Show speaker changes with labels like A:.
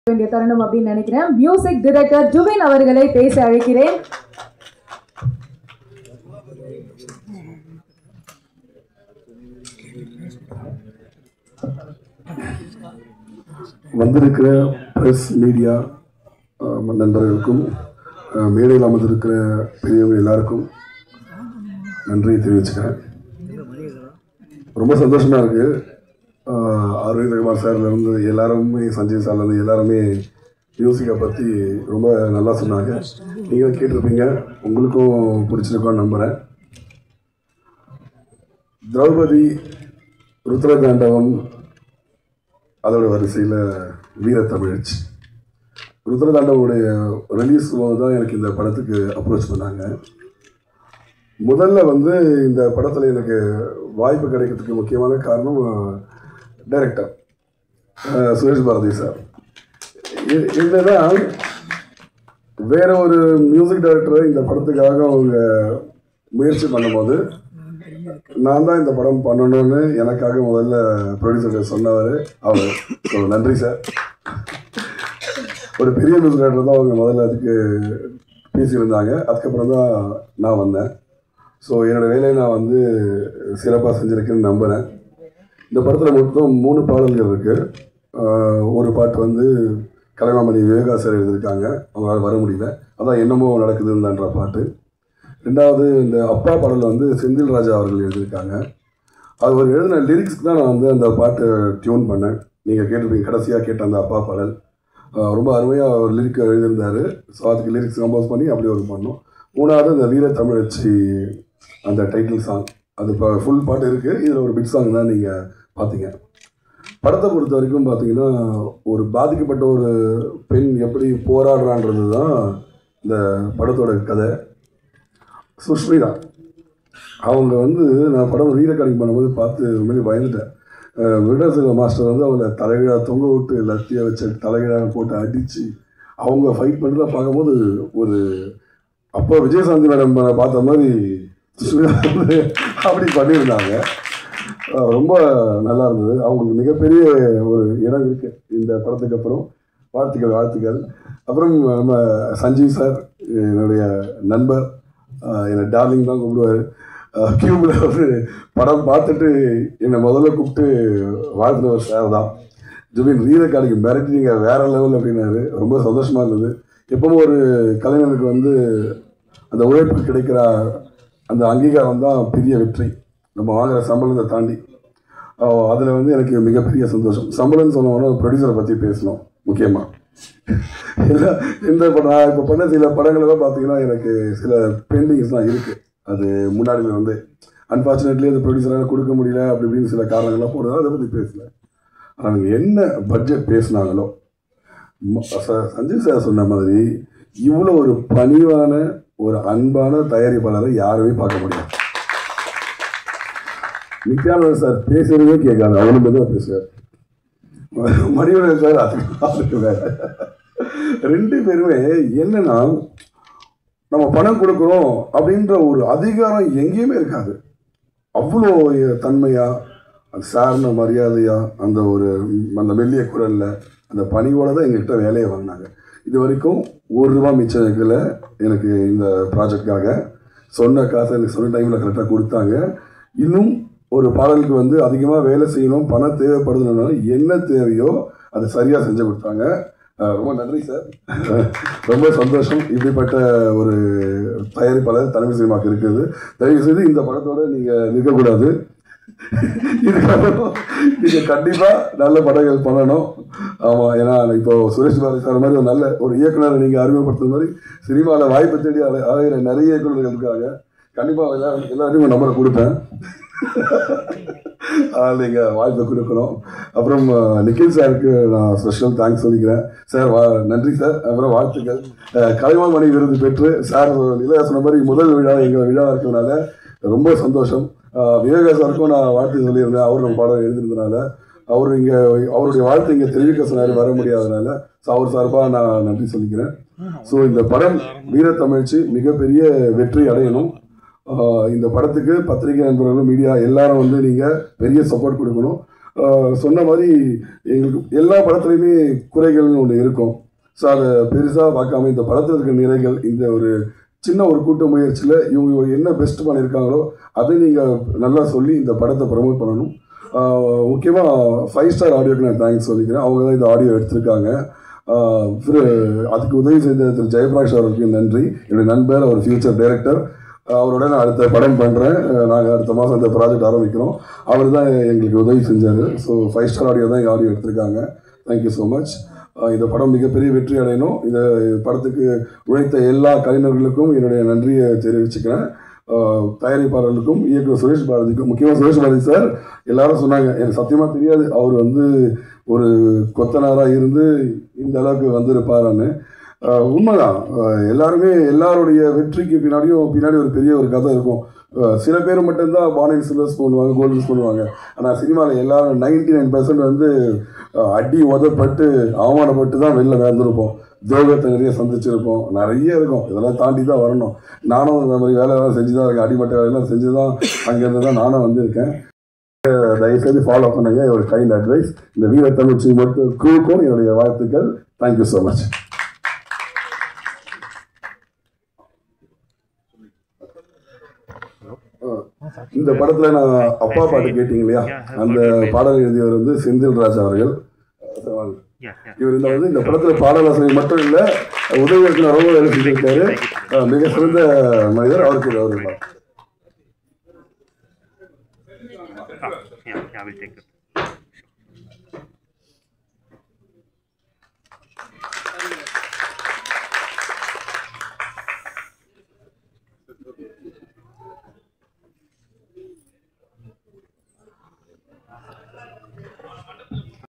A: வேண்டிய தருணம் அப்படின்னு நினைக்கிறேன். மியூசிக் டைரக்டர் ஜுபின் அவர்களை பேச அழைக்கிறேன்.
B: வந்திருக்கிற பிரஸ் மீடியா நண்பர்களுக்கும் மேடையில் அமர்ந்திருக்கிற பெரியவங்க எல்லாருக்கும் நன்றியை தெரிவிச்சுக்கிறேன். ரொம்ப சந்தோஷமாக இருக்குது. ஆரோக்கிய ரகுமார் சார்லேருந்து எல்லாருமே, சஞ்சய் சார்லேருந்து எல்லாருமே மியூசிக்கை பற்றி ரொம்ப நல்லா சொன்னாங்க. நீங்களும் கேட்டிருப்பீங்க, உங்களுக்கும் பிடிச்சிருக்கோன்னு நம்புகிறேன். திரௌபதி, ருத்ரதாண்டவம், அதோட வரிசையில் வீரத்தமிழச்சி. ருத்ரதாண்டவோடைய ரிலீஸ் போது தான் எனக்கு இந்த படத்துக்கு அப்ரோச் பண்ணாங்க. முதல்ல இந்த படத்தில் எனக்கு வாய்ப்பு கிடைக்கிறதுக்கு முக்கியமான காரணம் டைரக்டர் சுரேஷ் பாரதி சார். என்னன்னா, வேற ஒரு மியூசிக் டைரக்டரை இந்த படத்துக்காக அவங்க முயற்சி பண்ணும்போது நான் தான் இந்த படம் பண்ணணும்னு எனக்காக முதல்ல ப்ரொடியூசர் சொன்னவர் அவர். ஸோ நன்றி சார். ஒரு பெரிய மியூசிக் டைரக்டர் தான் அவங்க முதல்ல அதுக்கு பேசியிருந்தாங்க. அதுக்கப்புறம் தான் நான் வந்தேன். ஸோ என்னோடய வேலையை நான் சிறப்பாக செஞ்சுருக்கேன்னு நம்புகிறேன். இந்த படத்தில் மொத்தம் 3 பாடல்கள் இருக்குது. ஒரு பாட்டு கலைமாமணி விவேகா சார் எழுதியிருக்காங்க, அவங்களால வர முடியல, அதான் என்னமோ நடக்குதுன்ற பாட்டு. ரெண்டாவது இந்த அப்பா பாடல் செந்தில் ராஜா அவர்கள் எழுதியிருக்காங்க. அது ஒரு எழுதின லிரிக்ஸ்க்கு தான் நான் அந்த பாட்டை டியூன் பண்ணேன். நீங்கள் கேட்டிருப்பீங்க, கடைசியாக கேட்ட அந்த அப்பா பாடல் ரொம்ப அருமையாக ஒரு லிரிக் எழுதியிருந்தார். ஸோ அதுக்கு லிரிக்ஸ் கம்போஸ் பண்ணி அப்படி ஒரு பண்ணோம். மூணாவது இந்த வீரத்தமிழச்சி அந்த டைட்டில் சாங், அது இப்போ ஃபுல் பாட்டு இருக்குது. இதில் ஒரு பிட் சாங் தான் நீங்கள் பார்த்தீங்க. படத்தை பொறுத்த வரைக்கும் பார்த்தீங்கன்னா, ஒரு பாதிக்கப்பட்ட ஒரு பெண் எப்படி போராடுறான்றது தான் இந்த படத்தோட கதை. சுஷ்மிதா அவங்க நான் படம் ரீரெக்கார்டிங் பண்ணும்போது பார்த்து உண்மையிலே பயந்துட்டேன். விடசில மாஸ்டர் அவங்கள தலைகீழாக தொங்க விட்டு லத்தியை வச்சு தலைகீழாக போட்டு அடித்து அவங்க ஃபைட் பண்ணுறத பார்க்கும்போது ஒரு அப்போ விஜயசாந்தி மேடம் பார்த்த மாதிரி சுஷ்மிதா அப்படி பண்ணியிருந்தாங்க. ரொம்ப நல்லா இருந்தது. அவங்களுக்கு மிகப்பெரிய ஒரு இடம் இருக்குது இந்த படத்துக்கு அப்புறம். வாழ்த்துக்கள். அப்புறம் நம்ம சஞ்சய் சார், என்னுடைய நண்பர், என்னை டார்லிங் தான் கூப்பிடுவார். கியூபில் படம் பார்த்துட்டு என்னை முதல்ல கூப்பிட்டு வாழ்த்துனவர் சார் தான். ஜுபின் ரீரெக்கார்டிங் மிரட்டிங்க வேறு லெவல் அப்படின்னாரு. ரொம்ப சந்தோஷமாக இருந்தது. எப்பவும் ஒரு கலைஞனுக்கு அந்த உழைப்பு கிடைக்கிற அந்த அங்கீகாரம் தான் பெரிய வெற்றி. நம்ம வாங்குகிற சம்பளத்தை தாண்டி அதில் எனக்கு மிகப்பெரிய சந்தோஷம். சம்பளம்னு சொன்னோன்னா ப்ரொடியூசரை பற்றி பேசணும் முக்கியமாக. இந்த நான் இப்போ பண்ண சில படங்களெல்லாம் பார்த்தீங்கன்னா எனக்கு சில பெயிண்டிங்ஸ்லாம் இருக்குது. அது முன்னாடியில் அன்ஃபார்ச்சுனேட்லி அந்த ப்ரொடியூசரால் கொடுக்க முடியல அப்படி இப்படின்னு சில காரணங்கள்லாம் போடுறதா அதை பற்றி பேசல. அவங்க என்ன பட்ஜெட் பேசினாங்களோ, சஞ்சய் சார் சொன்ன மாதிரி இவ்வளோ ஒரு பணிவான ஒரு அன்பான தயாரிப்பாளரை யாருமே பார்க்க முடியாது. நித்யானந்த சார் பேசுறதே கேட்காது, அவனுக்கு தான் பேசுவார். மணிவண்ணன் சார் அதுக்கு வேற. 2 பேருமே என்னன்னா, நம்ம பணம் கொடுக்குறோம் அப்படின்ற ஒரு அதிகாரம் எங்கேயுமே இருக்காது. அவ்வளோ தன்மையா, அது சார்ந்த மரியாதையா, அந்த மெல்லிய குரலில் அந்த பணியோட தான் எங்கள்கிட்ட வேலையை வாங்கினாங்க. இது வரைக்கும் ₹1 மிச்சம் வைக்கல எனக்கு இந்த ப்ராஜெக்டுக்காக. சொன்ன காசை எனக்கு சொன்ன டைமில் கரெக்டாக கொடுத்தாங்க. இன்னும் ஒரு பாடலுக்கு அதிகமாக வேலை செய்யணும், பணம் தேவைப்படுதுனால என்ன தேவையோ அதை சரியாக செஞ்சு கொடுத்தாங்க. ரொம்ப நன்றி சார். ரொம்ப சந்தோஷம். இப்படிப்பட்ட ஒரு தயாரிப்பாளர் தலைமை சினிமாவுக்கு இருக்குது. தயவுசெய்து இந்த படத்தோடு நீங்கள் நிற்கக்கூடாது. இதுக்கப்புறம் நீங்கள் கண்டிப்பாக நல்ல படங்கள் பண்ணணும். ஆமாம், ஏன்னா இப்போ சுரேஷ் பாரதி சார் மாதிரி ஒரு நல்ல ஒரு இயக்குனரை நீங்கள் அறிமுகப்படுத்துற மாதிரி சினிமாவில் வாய்ப்பு தேடி அலைகிற நிறைய இயக்குநர்கள் இருக்காங்க. கண்டிப்பாக எல்லாருமே நம்பரை கொடுப்பேன். நீங்கள் வாய்ப்பை கொடுக்கணும். அப்புறம் நிக்கில் சாருக்கு நான் ஸ்பெஷல் தேங்க்ஸ் சொல்லிக்கிறேன். சார் நன்றி சார். அப்புறம் வாழ்த்துக்கள். கலைமாமணி விருது பெற்று சார் நிலையா சொன்ன மாதிரி முதல் விழா எங்கள் விழாவாக இருக்கிறதுனால ரொம்ப சந்தோஷம். விவேகா சாருக்கும் நான் வாழ்த்து சொல்லியிருந்தேன். அவர் நம்ம பாடம் எழுதியிருந்தனால அவருடைய வாழ்த்து இங்கே தெரிவிக்க சொன்னார், வர முடியாதனால. ஸோ அவர் சார்பாக நான் நன்றி சொல்லிக்கிறேன். ஸோ இந்த படம் வீரத்தமிழ்ச்சி மிகப்பெரிய வெற்றி அடையணும். இந்த படத்துக்கு பத்திரிகை நண்பர்களும் மீடியா எல்லாரும் நீங்கள் பெரிய சப்போர்ட் கொடுக்கணும். சொன்ன மாதிரி எங்களுக்கு எல்லா படத்துலையுமே குறைகள்னு ஒன்று இருக்கும். ஸோ அதை பெருசாக பார்க்காம இந்த படத்தில் இருக்க நிறைகள், இந்த ஒரு சின்ன ஒரு கூட்ட முயற்சியில் இவங்க என்ன பெஸ்ட் பண்ணியிருக்காங்களோ அதை நீங்கள் நல்லா சொல்லி இந்த படத்தை ப்ரமோட் பண்ணணும். முக்கியமாக 5 ஸ்டார் ஆடியோக்கு நான் தேங்க்ஸ் சொல்லிக்கிறேன். அவங்க தான் இந்த ஆடியோ எடுத்திருக்காங்க. அதுக்கு உதவி செய்த திரு ஜெயபிரகாஷ் அவருக்கு நன்றி. என்னுடைய நண்பர், அவர் ஃபியூச்சர் டைரக்டர். அவரோட நான் அடுத்த படம் பண்ணுறேன். நாங்கள் அடுத்த மாதம் இந்த ப்ராஜெக்ட் ஆரம்பிக்கிறோம். அவர் தான் எங்களுக்கு உதவி செஞ்சார். ஸோ 5 ஸ்டார் ஆடியோ தான் எங்கள் ஆடியோ எடுத்திருக்காங்க. Thank you so much. இந்த படம் மிகப்பெரிய வெற்றி அடையணும். இந்த படத்துக்கு உழைத்த எல்லா கலைஞர்களுக்கும் என்னுடைய நன்றியை தெரிவிச்சுக்கிறேன். தயாரிப்பாளர்களுக்கும், இயக்குனர் சுரேஷ் பாரதிக்கும், முக்கியமாக சுரேஷ் பாரதி சார். எல்லாரும் சொன்னாங்க, எனக்கு சத்தியமாக தெரியாது அவர் வந்து ஒரு கொத்தனாராக இருந்து இந்த அளவுக்கு வந்திருப்பாரான்னு. உண்மைதான். எல்லாருமே எல்லாருடைய வெற்றிக்கு பின்னாடி ஒரு பெரிய ஒரு கதை இருக்கும். சில பேர் மட்டும்தான் பானன் சில்வர்ஸ் பண்ணுவாங்க, கோல்டன்ஸ் பண்ணுவாங்க. ஆனால் சினிமாவில் எல்லாரும் 99% வந்து அடி உதப்பட்டு அவமானப்பட்டு தான் வெளில நடந்திருப்போம். துரோகத்தை நிறைய சந்திச்சிருப்போம். நிறைய இருக்கும். இதெல்லாம் தாண்டி தான் வரணும். நானும் இந்த மாதிரி வேலையெல்லாம் செஞ்சு தான் இருக்கேன். அடிமட்ட வேலையெல்லாம் செஞ்சு தான் அங்கேருந்து தான் நானும் வந்திருக்கேன். தயவுசெய்து ஃபாலோ பண்ணுங்க. ஒரு கைண்ட் அட்வைஸ். இந்த வீர தமிழ்ச்சி மட்டும் குழுக்கும் என்னுடைய வாழ்த்துக்கள். Thank you so much. இந்த படத்துல நான் அப்பா பாட்டு கேட்டீங்க இல்லையா, அந்த பாடல் எழுதியவர் வந்து செந்தில்ராஜ் அவர்கள். இவர் இந்த படத்துல பாடலாசிரியர் மட்டும் இல்ல, உதவி இயக்குனர் வேலை செஞ்சிருக்காரு. மிக சிறந்த மனிதர். அவருக்கு